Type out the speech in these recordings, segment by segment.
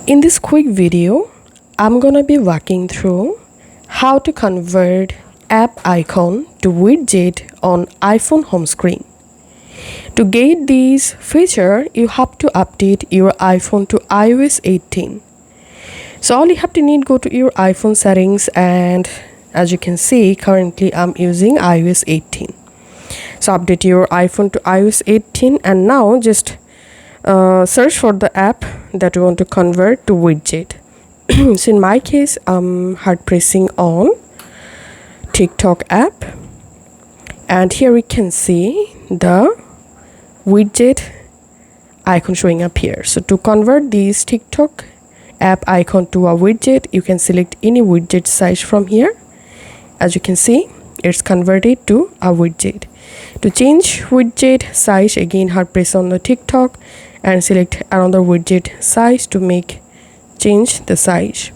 In this quick video, I'm gonna be walking through how to convert app icon to widget on iPhone home screen. To get this feature, you have to update your iPhone to iOS 18. So all you have to need, go to your iPhone settings, and as you can see, currently I'm using iOS 18. So update your iPhone to iOS 18, and now just search for the app that you want to convert to widget. So in my case, I'm hard pressing on TikTok app, and here we can see the widget icon showing up here. So to convert this TikTok app icon to a widget, you can select any widget size from here. As you can see, it's converted to a widget. To change widget size, again hard press on the TikTok and select another widget size to change the size.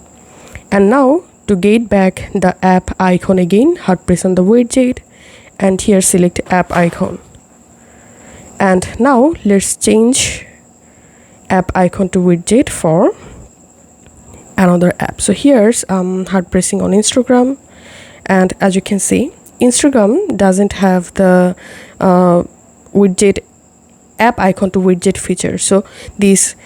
And now to get back the app icon, again hard press on the widget and here select app icon. And now let's change app icon to widget for another app. So here's hard pressing on Instagram, and as you can see, Instagram doesn't have the widget app icon to widget feature. So this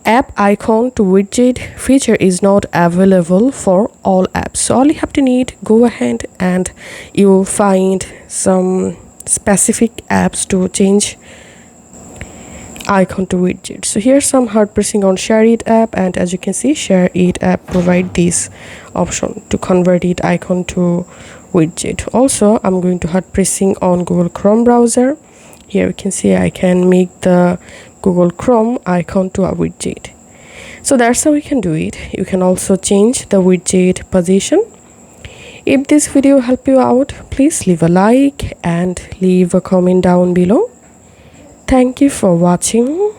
app icon to widget feature is not available for all apps. So all you have to need, go ahead and you'll find some specific apps to change icon to widget. So here's some hard pressing on Share It app, and as you can see, Share It app provide this option to convert it icon to widget. Also, I'm going to hard pressing on Google Chrome browser. Here you can see I can make the Google Chrome icon to a widget. So that's how we can do it. You can also change the widget position. If this video helped you out, please leave a like and leave a comment down below. Thank you for watching.